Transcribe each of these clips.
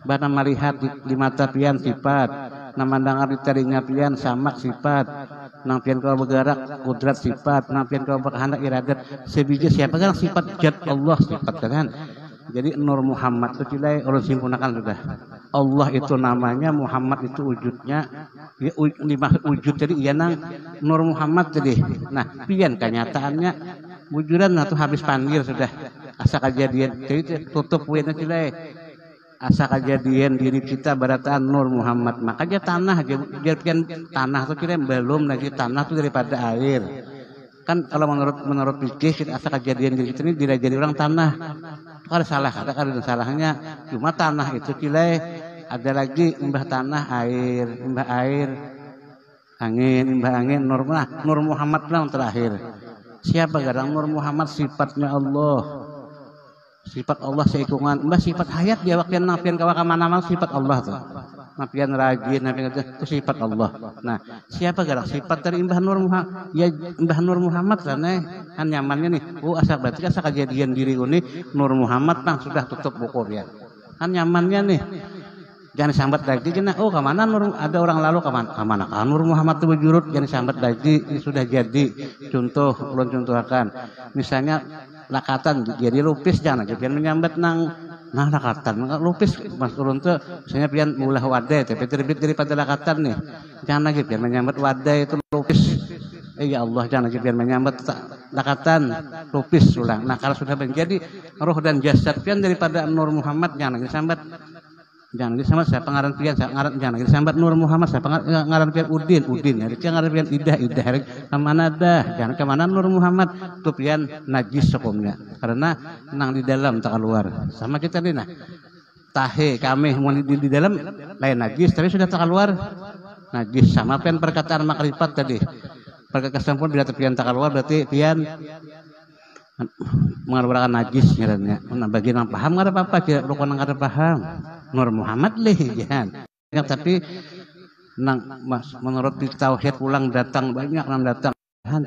Bana melihat di mata pian sifat, nama dengar di telinga pian samak sifat, nang pian kau bergerak kudrat sifat, nang pian kau berkehendak iradat sebiji siapa kan sifat zat Allah sifat kan. Jadi Nur Muhammad itu cilai orang simpulkan sudah. Allah itu namanya, Muhammad itu wujudnya. Ya, dimaksud wujud jadi iya nang Nur Muhammad jadi. Nah, pian kenyataannya wujudan atau habis panggil sudah. Asa kejadian jadi tutup piannya cilai. Asa kejadian diri kita barataan Nur Muhammad. Makanya tanah jadi tanah itu cilai belum lagi tanah itu daripada air. Kan kalau menurut fikih kita asa kejadian diri kita ini tidak jadi orang tanah. Itu ada salah, ada salahnya. Cuma tanah itu cilai ada lagi imbah tanah air, angin, Nur Muhammad lah yang terakhir. Siapa garang Nur Muhammad sifatnya Allah. Sifat Allah seikungan, mbah sifat hayat dia waktu nafian kawa mana-mana sifat Allah tuh. Nafian rajin, nafian itu sifat Allah. Nah, siapa garang sifat dari Mbah Nur Muhammad? Ya Mbah Nur Muhammad karena kan nyamannya nih. Asa berarti asa kejadian diri ini Nur Muhammad nang sudah tutup buku ya. Kan nyamannya nih. Jangan sambat lagi kena kemana Nur ada orang lalu kemana Nur Muhammad itu berjurut jangan sambat lagi ini sudah jadi contoh ulun contohkan misalnya lakatan jadi lupis jangan aja pian menyambat nang lakatan lupis mas ulun tuh misalnya pian mulah wadai tapi terbit daripada lakatan nih jangan lagi pian menyambat wadai itu lupis ya Allah jangan lagi pian menyambat lakatan lupis ulang. Nah kalau sudah menjadi roh dan jasad pian daripada Nur Muhammad jangan lagi sambat. Jangan disambat saya pengaran pian saya ngaran jangan disambat Nur Muhammad saya pengaran pian Udin ya dia ngaran pian Idah kemana dah jangan kemana Nur Muhammad tuh pian najis hukumnya karena nang di dalam tak keluar sama kita nih nah tahe kami mau di dalam lain najis tapi sudah tak keluar najis sama pian perkataan makrifat tadi perkataan pun bila pian tak keluar berarti pian mengarahkan najis ngarannya. Nah bagi yang paham nggak ada apa-apa, kira rukun nggak ada paham. Nur Muhammad jangan. Tapi menurut tauhid ulang datang banyak nang datang.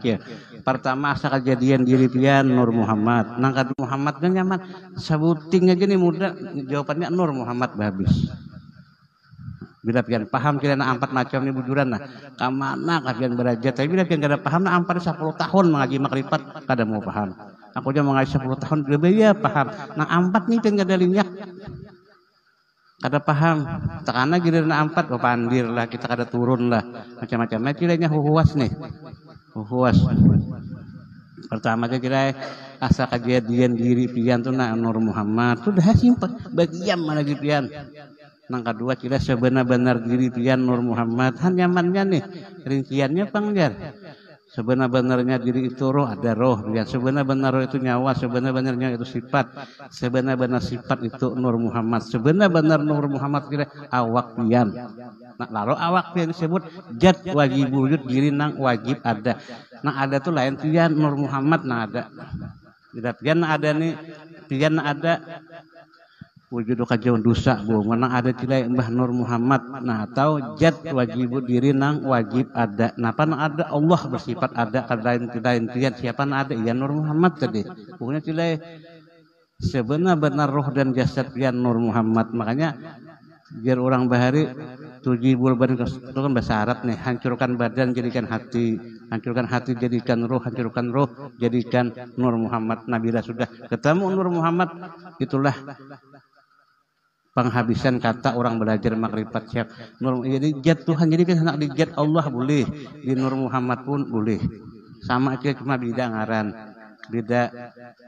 Ya. Pertama asa kejadian diri pian Nur Muhammad. Nang kadu Muhammad kan nyaman. Sabuting aja nih muda jawabannya Nur Muhammad habis. Bila pian paham kira na 4 macam ni bujuran nah. Kamana kapian berajat tapi bila pian kada paham na 10 tahun mengaji makrifat kada mau paham. Aku aja mengaji 10 tahun lebih ya paham. Nah 4 ni pian kada linyak. Kada paham. Takana giliran 4 pandir lah kita kada turun lah. Macam-macam cilanya huhuas nih. Huhuas. Pertama kira asa kejadian diri pian tu na Nur Muhammad. Sudah simpel. Bagian mana lagi pian. Nang kedua kira sebenar-benar diri pian Nur Muhammad han nyamannya nih rinciannya pangjar sebenar-benarnya diri itu roh ada roh pian sebenar-benar roh itu nyawa sebenar-benarnya itu sifat sebenar-benar sifat itu Nur Muhammad sebenar-benar Nur Muhammad kira awak pian nah lalu awak pian disebut zat wajib wujud diri nang wajib ada nah ada tuh lain pian Nur Muhammad nah ada tidak pian ada nih pian ada wujud kajauhan dosa bu menang ada cilai Mbah Nur Muhammad nah atau zat wajib diri nang wajib ada napa nang ada Allah bersifat ada kadain tian siapa nang ada ya Nur Muhammad tadi pokoknya cilai sebenar-benar roh dan jasad pian Nur Muhammad makanya biar orang bahari tujibul badan itu kan bahasa Arab nih hancurkan badan jadikan hati jadikan roh hancurkan roh jadikan Nur Muhammad nabila sudah ketemu Nur Muhammad itulah penghabisan kata orang belajar makrifat siap Nur jadi zat Tuhan jadi kan anak di zat Allah boleh di Nur Muhammad pun boleh sama aja cuma beda ngaran beda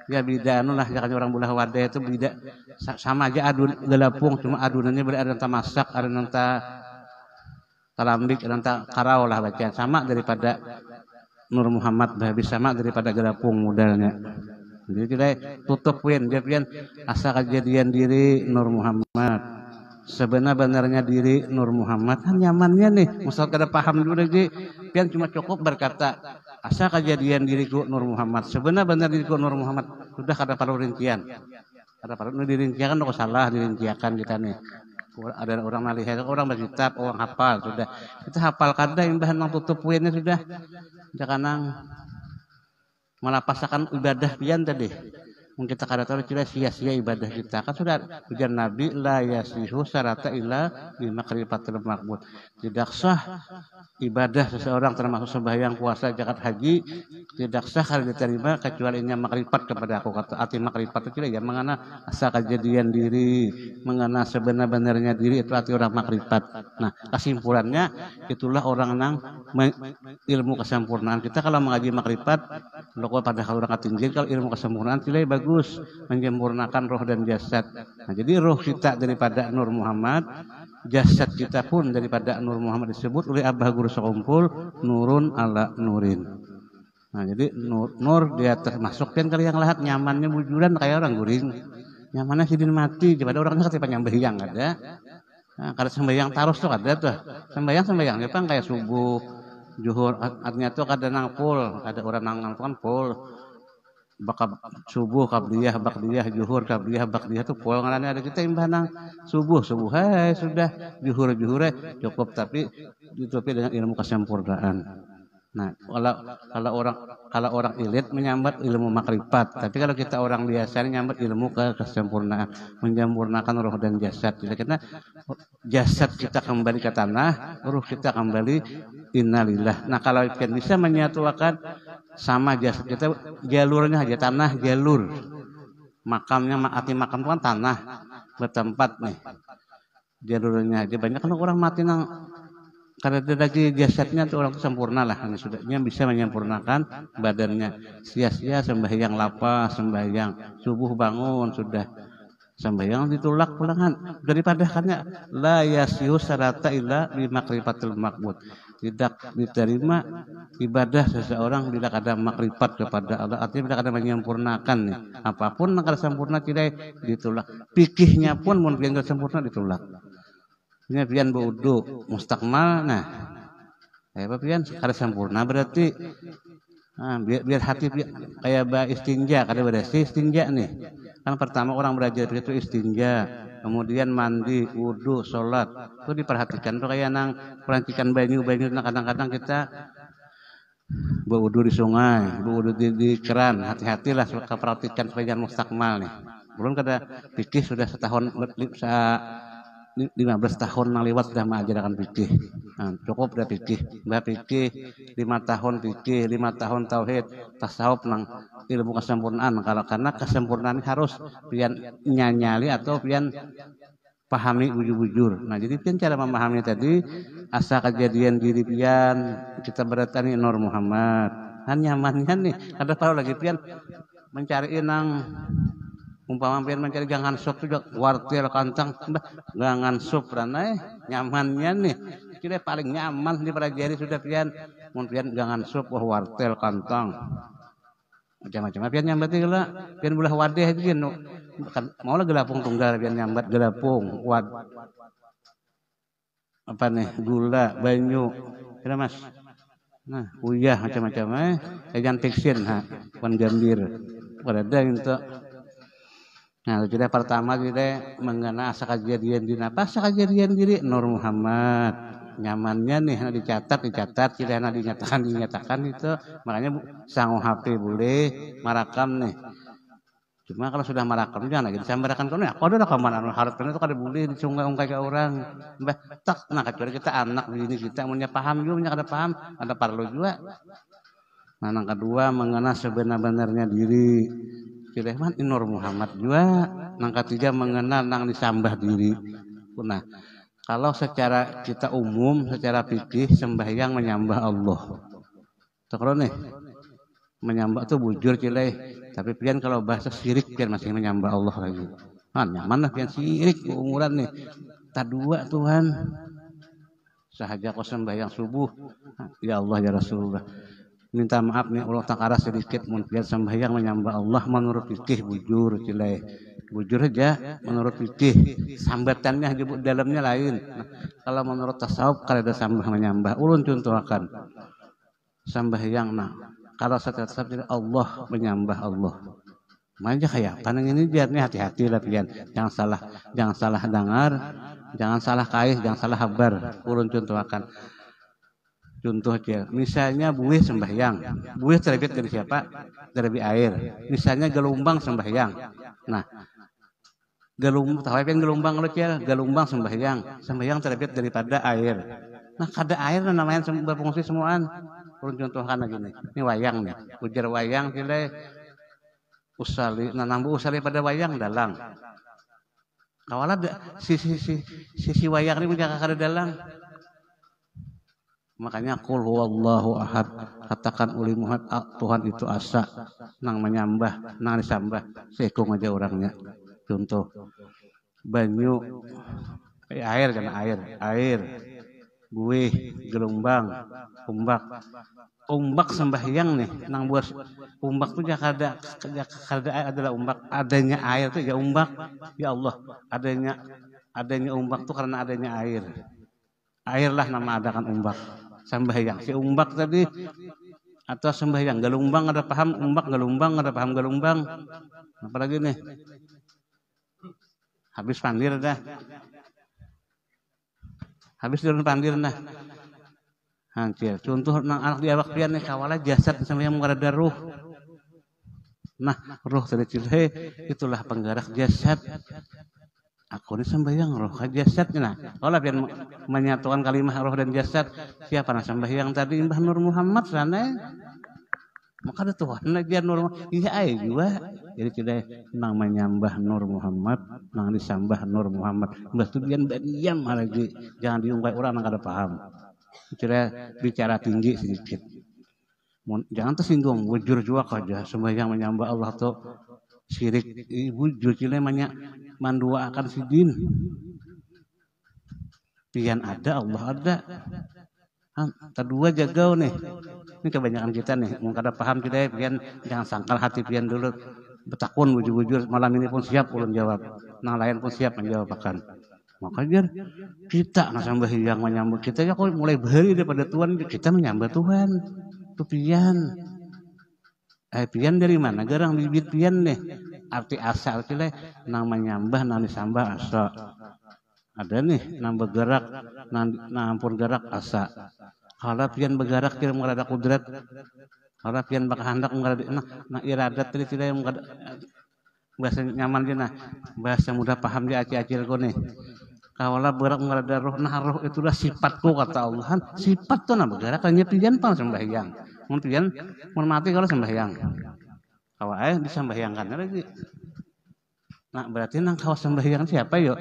ya beda anu lah jangan orang belah wadah itu beda sama aja adun gelapung cuma adunannya berada nanta masak ada nanta talambik ada nanta karau lah bacaan sama daripada Nur Muhammad habis sama daripada gelapung modalnya. Jadi kita tutup pian asa kejadian diri Nur Muhammad sebenar-benarnya diri Nur Muhammad kan nyamannya nih misal kada paham dulu lagi pian cuma cukup berkata asa kejadian diriku Nur Muhammad sebenar-benar diriku Nur Muhammad sudah kada perlu rincian kada perlu dirinciakan kok salah dirinciakan kita nih ada orang melihat orang berkitab orang hafal sudah kita hafal kada imbah nang tutup piannya sudah jangan nang malapasakan ibadah pian tadi Kita kada tahu kira sia-sia ibadah kita. Kan sudah ujar Nabi la yasihu syarata illa bimakrifatil maqbul. Tidak sah ibadah seseorang termasuk sembahyang, puasa, zakat, haji tidak sah kalau diterima kecuali nya makrifat kepada aku. Kata arti makrifat itu ya mengana asa kejadian diri, mengana sebenar-benarnya diri, itu arti orang makrifat. Nah, kesimpulannya itulah orang nang ilmu kesempurnaan kita kalau mengaji makrifat lo pada orang ketinggian kalau ilmu kesempurnaan tidak bagus menyempurnakan roh dan jasad. Nah, jadi roh kita daripada Nur Muhammad, jasad kita pun daripada Nur Muhammad disebut oleh Abah Guru Sekumpul nurun ala nurin. Nah, jadi nur dia termasuk kan kalau yang lahat nyamannya bujuran kayak orang guring. Nyamannya sidin mati daripada orangnya ketipa nyambahyang ada. Nah, kalau sembahyang tarus tuh ada tuh. Sembahyang ya kan kayak subuh, zuhur, artinya tuh kada nang full, ada orang nang kan full. Bakal subuh kabliyah bakdiyah zuhur kabliyah bakdiyah tuh full ngarannya ada kita imbah nang subuh hai sudah zuhur cukup tapi ditutupi dengan ilmu kesempurnaan. Nah, kalau orang elit menyambat ilmu makrifat, tapi kalau kita orang biasa menyambat ilmu kesempurnaan, menyempurnakan roh dan jasad. Kita jasad kita kembali ke tanah, roh kita kembali innalillah. Nah, kalau kita bisa menyatukan sama jasad kita, jalurnya aja tanah jalur, makamnya arti makam itu kan tanah bertempat nih, jalurnya aja banyak kan orang mati nang karena lagi jasadnya tuh orang sempurna lah, sudahnya bisa menyempurnakan badannya. Sia-sia sembahyang lapas, sembahyang subuh bangun sudah sembahyang ditolak pulangan daripada karena la yasihu syarata illa bimakrifatil maqbul. Tidak diterima ibadah seseorang bila ada makrifat kepada Allah, artinya bila ada menyempurnakan nih. Apapun kalau sempurna tidak ditolak. Fikihnya pun mungkin tidak sempurna ditolak. Ini pian berwudu mustakmal, nah, apa pian kada sempurna berarti, biar hati kayak istinja, kada bersih istinja nih. Kan pertama orang belajar itu istinja, kemudian mandi, wudu, sholat, itu diperhatikan tuh kayak nang perancikan banyu, nah kadang-kadang kita berwudu di sungai, berwudu di keran, hati-hatilah perhatikan supaya jangan mustakmal nih. Belum kada fikih sudah setahun 15 tahun yang lewat sudah mengajarkan fikih. Nah, cukup dah fikih. Mbak fikih 5 tahun fikih, 5 tahun tauhid, tasawuf nang ilmu kesempurnaan. Karena kesempurnaan harus pian nyanyali atau pian pahami bujur-bujur. Nah, jadi pian cara memahami tadi asa kejadian diri pian kita beratani Nur Muhammad. Kan nyamannya nih. Ada tahu lagi pian mencari nang umpama pian mencari gangan sup juga wartel kantang gangan sup ranai nyamannya nih kira paling nyaman di pelajari sudah pian mun pian gangan sup wartel kantang macam-macam pian nyambat gila pian belah wadah aja mau lah gelapung tunggal pian nyambat gelapung apa nih gula banyu kira mas nah uyah macam-macam jangan fiksin pan gambir pada ada itu. Nah, jadi pertama kita mengenal asa kejadian diri. Apa asa kejadian diri? Nur Muhammad. Nyamannya nih dicatat, tidak dinyatakan itu. Makanya sangu HP boleh, marakam nih. Cuma kalau sudah marakam jangan lagi disambarkan kono. Aku ada rekaman harapnya itu kada boleh dicungkai ke orang. Mbah tak nah kecuali kita anak begini kita punya paham juga, punya kada paham, ada perlu juga. Nah, yang kedua mengenal sebenar-benarnya diri. Kirahman Nur Muhammad juga. Yang ketiga mengenal nang disambah diri. Nah, kalau secara kita umum, secara fikih sembahyang menyembah Allah. Terus nih, menyembah itu bujur cileh. Tapi pian kalau bahasa syirik pian masih menyembah Allah lagi. Nyaman lah pian syirik umuran nih. Tak dua Tuhan. Sahaja kau sembahyang subuh. Ya Allah ya Rasulullah. Minta maaf nih Allah takara sedikit mungkin sembahyang menyembah Allah menurut fikih bujur cileh. Bujur aja menurut fikih sambatannya disebut dalamnya lain. Nah, kalau menurut tasawuf kalau ada sambah menyembah ulun contohkan sembahyang nah kalau secara tasawuf Allah menyembah Allah. Manja kayak panang ini biarnya hati-hati lah pian. Jangan salah dengar, jangan salah kaih, jangan salah habar. Ulun contohkan Contoh aja, misalnya buih sembahyang. Buih terbit dari siapa? Dari air. Misalnya gelombang sembahyang. Nah, tahu apa yang gelombang lo ya? Gelombang sembahyang. Sembahyang terbit daripada air. Nah, kada air namanya berfungsi semuaan. Kurun contohkan lagi nih. Ini wayang nih. Ujar wayang kira usali. Nah, nambu usali pada wayang dalang. Kawalah sisi wayang ini menjaga kada dalang. Makanya qul huwallahu ahad, katakan uli Muhammad Tuhan itu asa, nang menyambah, nang disambah, sekung aja orangnya. Contoh banyu, air kan air, buih, gelombang, umbak sembahyang nih, nang buat umbak tuh kada adalah umbak, adanya air tuh ya umbak, ya Allah, adanya umbak tuh karena adanya air. Airlah nama adakan umbak. Sembahyang si umbak tadi atau sembahyang gelombang ada paham umbak gelombang ada paham gelombang. Apalagi nih habis pandir dah, habis turun pandir dah hancur. Contoh nang anak di awak pian nih kawala jasad sembahyang mengarada ruh. Nah ruh tadi cilhe itulah penggerak jasad. Aku ini sembahyang roh jasad. Nah, kalau biar menyatukan kalimat roh dan jasad, siapa nak sembahyang tadi Mbah Nur Muhammad sana? Maka ada Tuhan aja Nur Muhammad. Iya ai juga. Jadi tidak nang menyambah Nur Muhammad, nang disambah Nur Muhammad. Mbah tu diam lagi. Jangan diungkai orang nang kada paham. Bicara tinggi sedikit. Jangan tersinggung, wujur juga aja sembahyang menyambah Allah tuh syirik. Wujur cile mandua akan sidin. Pian ada, Allah ada. Kedua jagau nih. Ini kebanyakan kita nih. Mungkin kada paham kita pian jangan sangkal hati pian dulu. Betakun wujur-wujur malam ini pun siap ulun jawab. Nang lain pun siap menjawab akan. Makanya kita sembahyang menyambut kita ya kok mulai bahari daripada Tuhan kita menyambut Tuhan. Itu pian. Pian dari mana? Garang bibit pian nih. Arti asa artinya nang menyambah nang disambah asa. Ada nih nang bergerak nang ampun gerak asa. Kalau pian bergerak kira mengarada kudrat. Kalau pian bakal hendak mengarada nah iradat tadi tidak yang bahasa nyaman dia nah bahasa mudah paham dia acil-acil ko nih. Kalau bergerak mengarada roh nah roh itulah sifatku kata Allah. Sifat tuh nah bergerak hanya pian pang sembahyang. Pian mun mati kalau sembahyang. Kawai disembahyangkan lagi. Nah berarti nang kawas sembahyang siapa yo?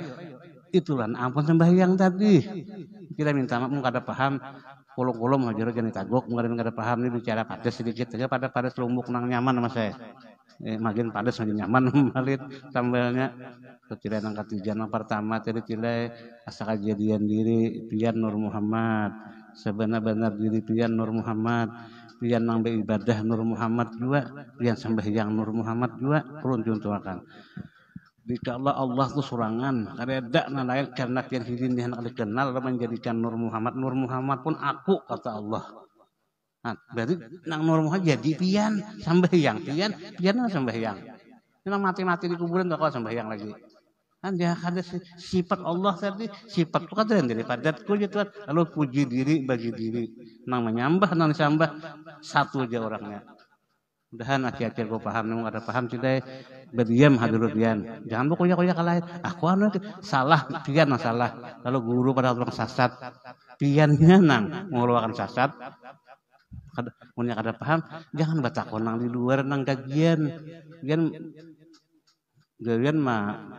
Itulah ampun sembahyang tadi. Kita minta maaf kada paham. Kolom-kolom ngajar jangan tagok, mungkin kada paham ini bicara padas sedikit aja pada selumbuk nang nyaman sama saya. Makin padas makin nyaman malit sambalnya. Kecila nang ketiga nang pertama tadi cile asa kejadian diri pian Nur Muhammad. Sebenar-benar diri pian Nur Muhammad. Pian nang beribadah Nur Muhammad juga, pian sembahyang Nur Muhammad juga, perlu contohkan. Jika Allah itu surangan, kada na lain karena pian hidin yang dikenal menjadikan Nur Muhammad pun aku kata Allah. Nah, berarti nang Nur Muhammad jadi pian sembahyang, pian sembahyang. Nang mati-mati di kuburan tak kau sembahyang lagi. Kan dia ada sifat Allah tadi, sifat itu kan daripada ku gitu. Lalu puji diri bagi diri, nang menyambah nang disambah satu aja orangnya. Mudahan akhir-akhir kau paham, nang ada paham tidak berdiam hadir pian. Jangan pokoknya lain. Aku salah pian nang salah. Lalu guru pada orang sasat, piannya nang mengeluarkan sasat. Punya kada paham, jangan batakon nang di luar nang kajian mah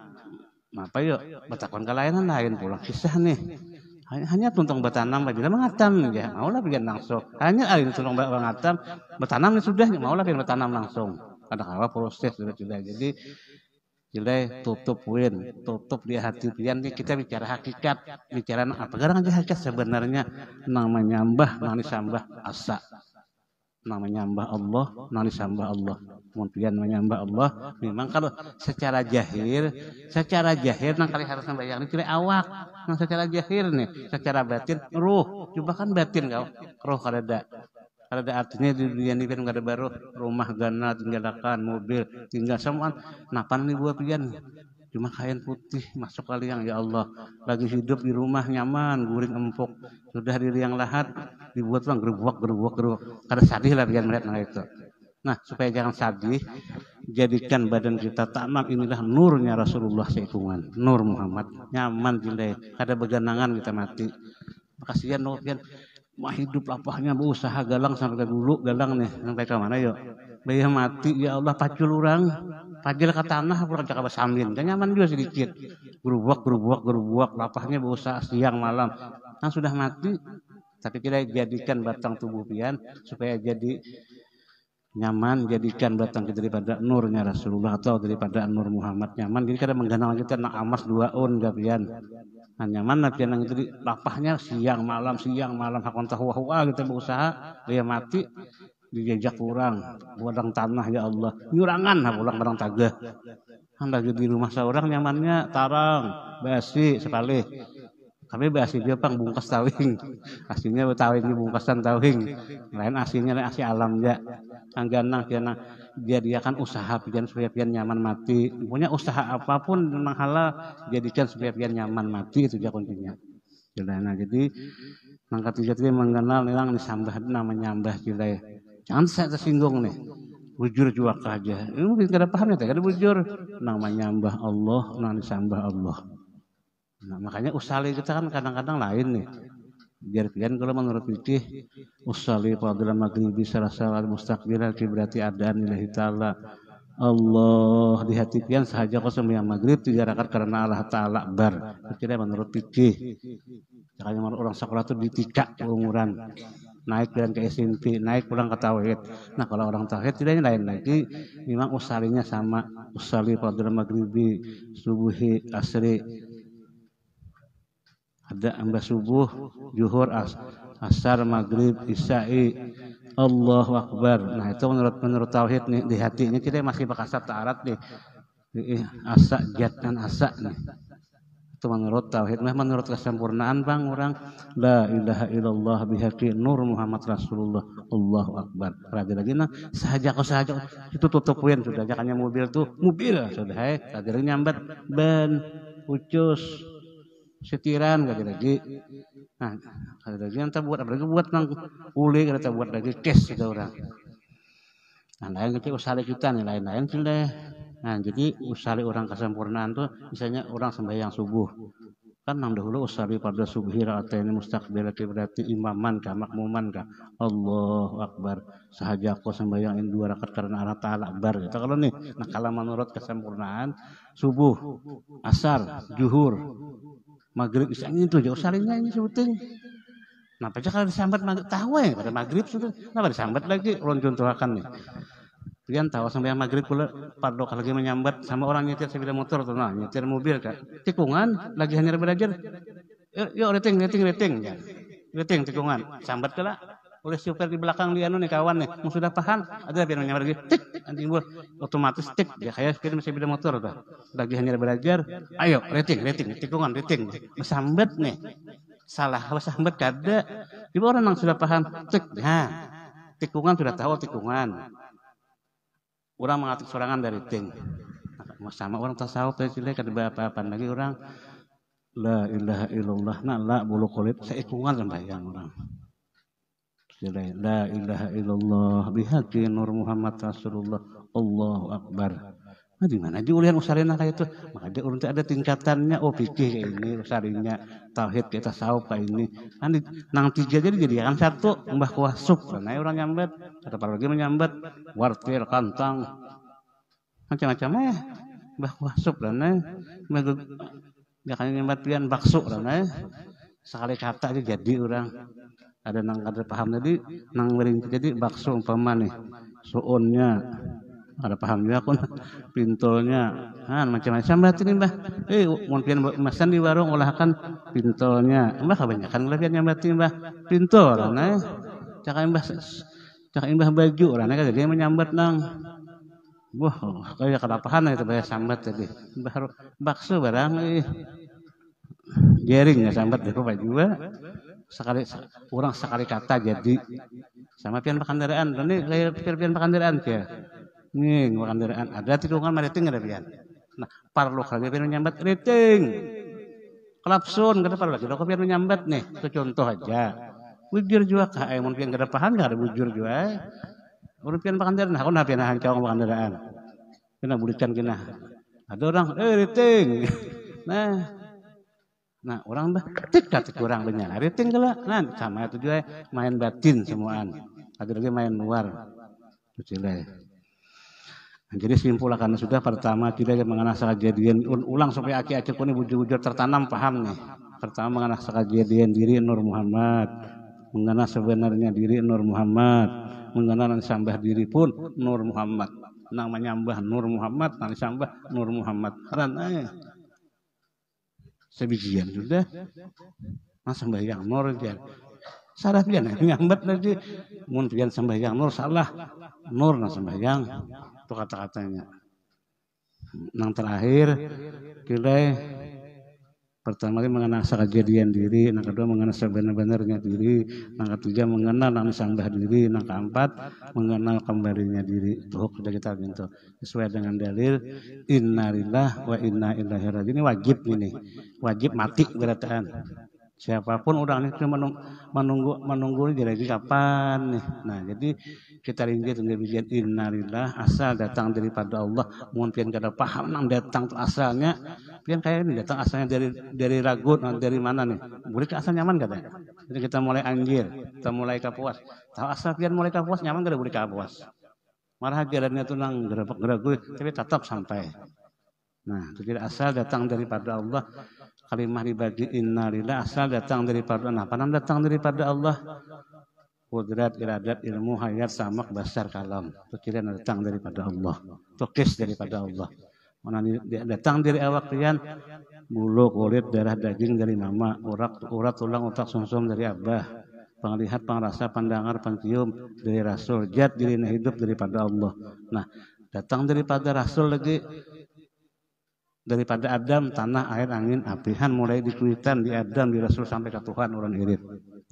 apa yuk batakon kelainan lain pulang kisah nih hanya tuntang bertanam bagi mengatam ya maulah bikin langsung hanya alin tuntang mengatam bertanam sudah maulah bikin bertanam langsung kadang-kadang proses sudah jadi tutup di hati pian kita bicara hakikat bicara apa garang aja hakikat sebenarnya nang menyambah nang disambah asa nang menyambah Allah nang disambah Allah kemudian menyambah Allah memang kalau secara jahir nang kali harus sembahyang ini tidak awak nang secara jahir nih secara batin ruh coba kan batin kau roh kada artinya di dunia ini kan kada baru rumah gana tinggalkan mobil tinggal semua napan nih buah pian cuma kain putih masuk kali yang ya Allah, lagi hidup di rumah nyaman, guring empuk, sudah di liang lahat dibuat bang gerubuk, kada sadih lah biar melihat itu. Nah supaya jangan sadih, jadikan badan kita tanam inilah nurnya Rasulullah seikungan, nur Muhammad, nyaman jilai, kada beganangan kita mati. Makasihan nopian mah hidup lapahnya berusaha galang sampai ke dulu galang nih sampai ke mana yuk bayar mati ya Allah pacul orang pajil ke tanah pulang cakap sambil dan nyaman juga sedikit gerubuk lapahnya berusaha siang malam kan sudah mati tapi kita jadikan batang tubuh pian supaya jadi nyaman, jadikan batang kita daripada nurnya Rasulullah atau daripada nur Muhammad nyaman jadi kada mengganang kita nak amas 2 on gapian. Nah, nyaman nanti yang itu lapahnya siang malam hakon tahu kita berusaha dia mati dijajak kurang buadang tanah ya Allah nyurangan pulang barang tagah kan lagi di rumah seorang nyamannya tarang basi sekali kami basi dia pang bungkas tawing aslinya tawing di bungkasan tawing lain aslinya asli alam ya angganang dia kan usaha pian supaya pian nyaman mati punya usaha apapun memang halal jadikan supaya pian nyaman mati itu aja kuncinya jadi mangkat tiga mengenal orang disambah nama nyambah kita jangan saya tersinggung nih bujur juak aja ini mungkin kada paham ya kada bujur nama nyambah Allah nama disambah Allah nah makanya usali kita kan kadang-kadang lain nih biar pian kalau menurut fikih usali fadhil maghribi sarasal mustaqbilal kibrati adaan lillahi taala Allah di hati pian sahaja kau sembahyang maghrib 3 rakaat karena Allah taala bar kira menurut fikih makanya orang sekolah itu ditikak umuran naik dan ke SMP naik pulang ke tauhid nah kalau orang tauhid tidak lain lagi memang usalinya sama usali fadhil maghribi subuhi asri ada ambah subuh, zuhur, asar, maghrib, isya'i, Allahu Akbar. Nah itu menurut tauhid nih di hatinya kita masih bakasat ta'arat nih, asa jatan asa nih. Itu menurut tauhid. Menurut kesempurnaan bang orang la ilaha illallah bihaqi nur Muhammad Rasulullah Allahu Akbar. Lagi nah sahaja itu tutupin sudah jangannya mobil sudah tadi nyambat ban ucus setiran lagi nah lagi yang buat apalagi buat nang uli kita buat lagi cash kita orang nah lain kita usali kita nih lain sudah nah jadi usali orang kesempurnaan tuh misalnya orang sembahyang subuh kan nang dahulu usali pada subuhi ra'ataini mustaqbil berarti imaman kah makmuman kah Allahu Akbar sahaja aku sembahyang 2 rakaat karena Allah taala akbar gitu kalau nih nah kalau menurut kesempurnaan subuh asar zuhur maghrib isya itu jauh salinya ini sebetulnya. Kenapa aja kalau disambat maghrib tahu ya pada maghrib sudah. Kenapa disambat lagi? Ulun contohkan nih. Pian tahu sampai maghrib pula padok lagi menyambat sama orang nyetir sepeda motor tuh nah nyetir mobil kak. Tikungan lagi hanya belajar. Yuk rating ya. Rating tikungan. Sambat kala oleh supir di belakang dia nih kawan nih. Mau sudah paham ada biar menyambat lagi. Tik anjing buat otomatis tik ya kayak sepeda sepeda motor tuh. Lagi hanya belajar, ayo rating, tikungan rating, sambat nih, salah sambat kada, ibu orang yang sudah paham, nah tikungan sudah tahu tikungan, orang mengatik sorangan dari rating, sama orang tasawuf dari sini kada apa-apa lagi orang, la ilaha illallah, nah la bulu kulit, seikungan sembahyang orang, la ilaha illallah, bihaqi nur Muhammad Rasulullah, Allahu Akbar. Nah, di mana aja ulian usarina kayak itu? Maka dia urut ada tingkatannya. Oh fikih kayak ini usarinya, tauhid kita tasawuf kayak ini. Kan nang 3 jadi kan 1 mbah kuasuk. Nah orang nyambat, ada lagi menyambat wartil kantang macam-macam mbah kuasuk dan kan nyambat pian bakso dan sekali kata aja jadi orang ada nang kada paham tadi nang mering jadi bakso umpama nih soonnya ada paham juga pun pintolnya macam-macam berarti nih mbah mungkin masan di warung olahkan pintolnya mbah kebanyakan lebihannya berarti mbah pintol nah cakap mbah baju orang kan dia menyambat nang wah kayak kedapahan itu bayar sambat tadi mbah bakso barang jering ya sambat di rumah juga sekali kata jadi sama pian pakandaraan dan ini kayak pian pakandaraan ya nih kendaraan ada tikungan mariting ada pian Nah, parlo kagak pian nyambat riting. Klapson kada parlo lagi. Kok pian nyambat nih. Itu contoh aja. Bujur juga kae mun pian kada paham kada bujur juga. Mun pian pakandaran aku na pian hancang pakandaraan. Kena bulikan kena. Ada orang riting. Nah, orang bah tik kurang banyak. Riting kala. Nah, sama itu juga main batin semuaan. Ada lagi main luar. Kecilnya. Nah, jadi simpul karena sudah pertama tidak mengenal kejadian ulang supaya aki-aki ini bujur-bujur tertanam paham nih. Pertama mengenal kejadian diri Nur Muhammad, mengenal sebenarnya diri Nur Muhammad, mengenal sambah diri pun Nur Muhammad. Nang menyambah Nur Muhammad, nang sambah Nur Muhammad. Karena sebijian sudah, mas sembahyang Nur aja. Salah pian nyambat lagi, mun pian sembahyang Nur salah, Nur nang sembahyang. Itu kata-katanya. Yang terakhir, kita pertama kali mengenal kejadian diri, yang kedua mengenal sebenar-benarnya diri, yang ketiga mengenal yang sambah diri, yang keempat mengenal kembalinya diri. Itu sudah kita pintu. Sesuai dengan dalil innalillah wa inna ilaihi raji'un. Ini wajib ini. Wajib mati berataan. Siapapun orang itu menunggu jadi kapan nih. Nah, jadi kita ringgit dengan bijian innalillah asal datang daripada Allah. Mungkin kada paham nang datang tuh asalnya. Pian kayak ini datang asalnya dari ragut, dari mana nih? Boleh ke asal nyaman kada? Jadi kita mulai anjir, kita mulai kapuas. Tahu asal pian mulai kapuas nyaman kada boleh kapuas. Marah jalannya tuh nang geragu, tapi tetap sampai. Nah, jadi asal datang daripada Allah. Kalimah dibagi innalillah asal datang daripada apa namanya datang daripada Allah. Kudrat, iradat, ilmu, hayat, samak, basar, kalam. Itu kira datang daripada Allah. Tukis daripada Allah. Mana datang dari awak pian, bulu, kulit, darah, daging dari mama, urat, tulang, otak, sumsum dari abah. Penglihat, pengrasa, pandangar, pencium dari Rasul. Jat diri hidup daripada Allah. Nah, datang daripada Rasul lagi. Daripada Adam, tanah, air, angin, apihan mulai dikuitan di Adam, di Rasul sampai ke Tuhan orang hidup.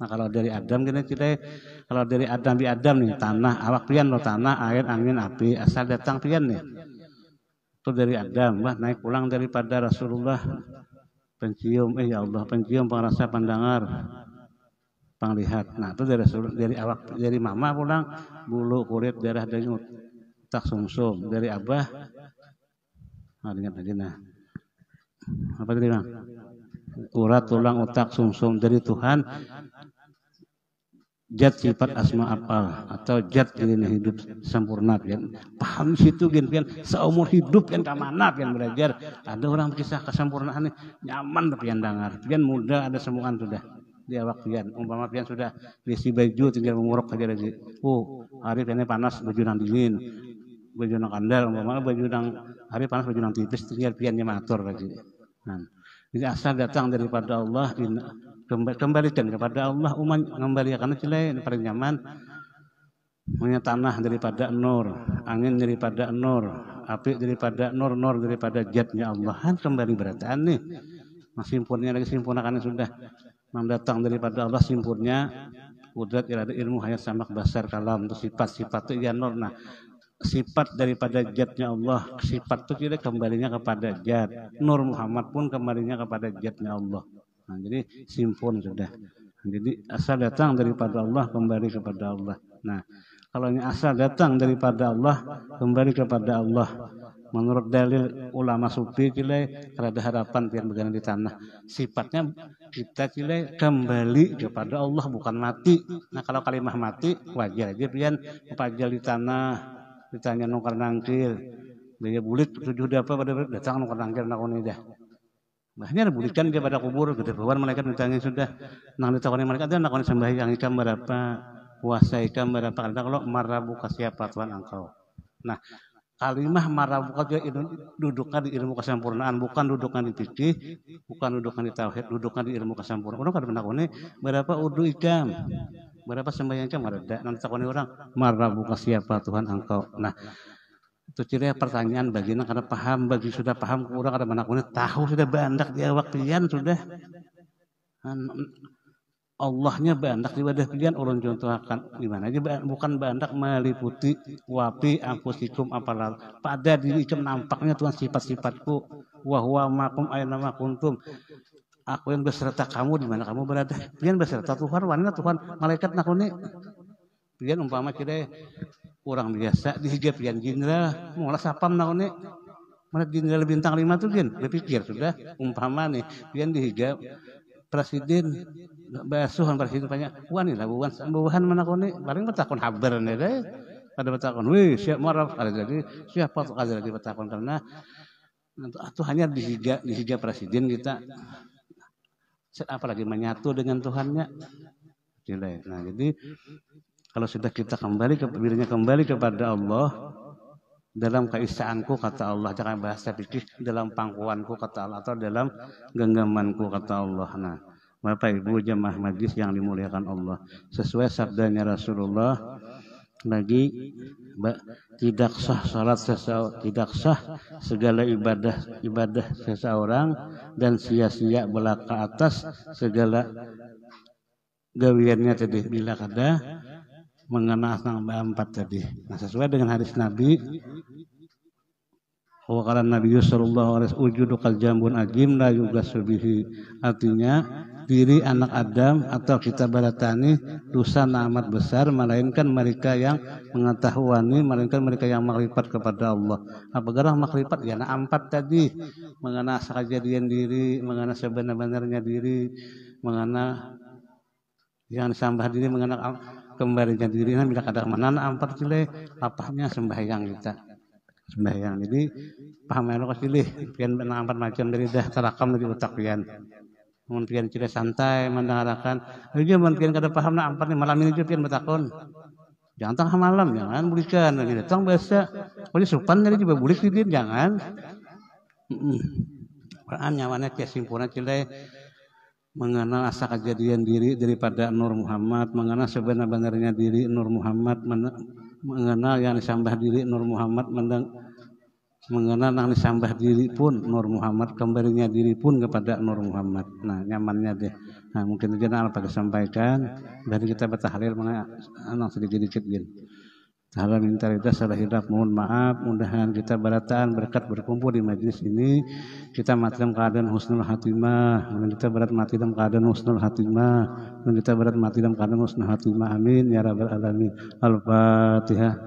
Nah kalau dari Adam gini kita, kalau dari Adam di Adam nih tanah, awak pian lo tanah, air, angin, api, asal datang pian nih. Itu dari Adam, bah naik pulang daripada Rasulullah, pencium, ya Allah, pencium, pengrasa, pandangar, penglihat. Nah itu dari Rasul, dari awak, dari mama pulang, bulu, kulit, darah, daging, otak, sumsum, dari abah. Nah, ingat lagi nah. Apa tadi bang? Urat, tulang, otak, sumsum dari Tuhan. Zat sifat asma afal atau zat dirinya hidup sempurna pian. Paham situ pian seumur hidup pian ka mana pian belajar. Ada orang kisah kesempurnaan nih nyaman pian dengar. Pian muda ada semuaan sudah di awak pian. Umpama pian sudah besi baju tinggal menguruk aja lagi. Oh, hari ini panas baju nang dingin. Baju nang kandal, umpama baju nang hari panas baju nang tipis tinggal piannya matur lagi. Nah, jadi asal datang daripada Allah, kembalikan kepada Allah, kembalikan celai paling nyaman. Punya tanah daripada nur, angin daripada nur, api daripada nur, nur daripada zatnya Allah. Kan kembali berataan nih. Nah, simpurnya lagi simpurnakan sudah. Datang daripada Allah simpurnya kudrat, iradat, ilmu, hayat, samak, basar, kalam, itu sifat-sifat itu ya nur. Nah, sifat daripada zatnya Allah, sifat itu tidak kembalinya kepada zat. Nur Muhammad pun kembalinya kepada zatnya Allah. Nah, jadi simpun sudah. Jadi asal datang daripada Allah kembali kepada Allah. Nah, kalau ini asal datang daripada Allah kembali kepada Allah. Menurut dalil ulama sufi cilai ada harapan pian beganan di tanah. Sifatnya kita cilai kembali kepada Allah bukan mati. Nah, kalau kalimah mati wajar aja pian pajal di tanah. Ditanya nungkar nangkir, dia bulik tujuh apa pada datang nungkar nangkir nak ini dah. Bahnya bulikan dia pada kubur, gede bawaan malaikat ditanya sudah. Nang ditakoni malaikat dia nak ini sembahyang ikam berapa, puasa ikam berapa. Kalau marabuka siapa Tuhan engkau. Nah, kalimah marabuka dia duduknya di ilmu kesempurnaan, bukan duduknya di fikih, bukan duduknya di tauhid, duduknya di ilmu kesempurnaan. Orang kada menakoni berapa udu ikam. Berapa sembahyang jam ada nanti takoni orang marabuka siapa Tuhan engkau. Nah itu ciri pertanyaan baginya karena paham bagi sudah paham orang ada mana tahu sudah bandak dia waktian sudah Allahnya bandak ibadah pian ulun contohakan di mana aja bukan bandak meliputi wapi anfusikum apalah pada diri ikam nampaknya Tuhan sifat-sifatku wa huwa makum aina ma kuntum aku yang beserta kamu di mana kamu berada pian beserta Tuhan wanita Tuhan malaikat nakuni pian umpama kira orang biasa dihiga pian jenderal mola sapam nakuni mana jenderal bintang 5 tuh pian berpikir sudah umpama nih pian dihiga presiden basuhan presiden banyak wani lah buhan mana kau ni paling betakon habar nih deh pada betakon wih siap marah ada jadi siapa tuh ada jadi betakon karena itu hanya dihiga presiden kita apalagi menyatu dengan Tuhannya nah jadi kalau sudah kita kembali dirinya kembali kepada Allah dalam keisaanku kata Allah jangan bahasa fikih dalam pangkuanku kata Allah atau dalam genggamanku kata Allah. Nah Bapak Ibu jamaah majlis yang dimuliakan Allah sesuai sabdanya Rasulullah lagi tidak sah salat tidak sah segala ibadah seseorang dan sia-sia belaka atas segala gawiannya tadi bila kada mengenal nang 4 tadi. Nah, sesuai dengan hadis Nabi Waqala Nabi sallallahu alaihi wasallam ujudu kal jambun ajim la yugasu bihi artinya diri anak Adam atau kita baratani dosa amat besar melainkan mereka yang mengetahuani melainkan mereka yang makrifat kepada Allah. Apakah makrifat ya 4 tadi mengenal kejadian diri, mengenal sebenar-benarnya diri, mengenal yang disambah diri, mengenal kembalinya diri nah bila kadang mana 4 cile lapahnya sembahyang kita sembahyang jadi paham elo kasih pian 4 macam dari dah terakam dari otak pian mun pian cile santai mendengarkan aja mun pian kada paham 4 nih malam ini pian betakon jangan tengah malam jangan bulikan lagi datang biasa boleh supan dari juga bulik di jangan Quran nyawana kesimpulan cile mengenal asal kejadian diri daripada Nur Muhammad, mengenal sebenar-benarnya diri Nur Muhammad, mengenal yang disambah diri Nur Muhammad, mengenal yang disambah diri pun Nur Muhammad, kembalinya diri pun kepada Nur Muhammad. Nah, nyamannya deh. Nah, mungkin itu jangan apa sampaikan dari kita bertahlil anak sedikit-sedikit gini. Tahlil minta ridha salah hilaf mohon maaf mudahan kita barataan berkat berkumpul di majlis ini kita mati dalam keadaan husnul hatimah dan kita berat mati dalam keadaan husnul hatimah dan kita berat mati dalam keadaan husnul hatimah amin ya rabbal alamin al-fatihah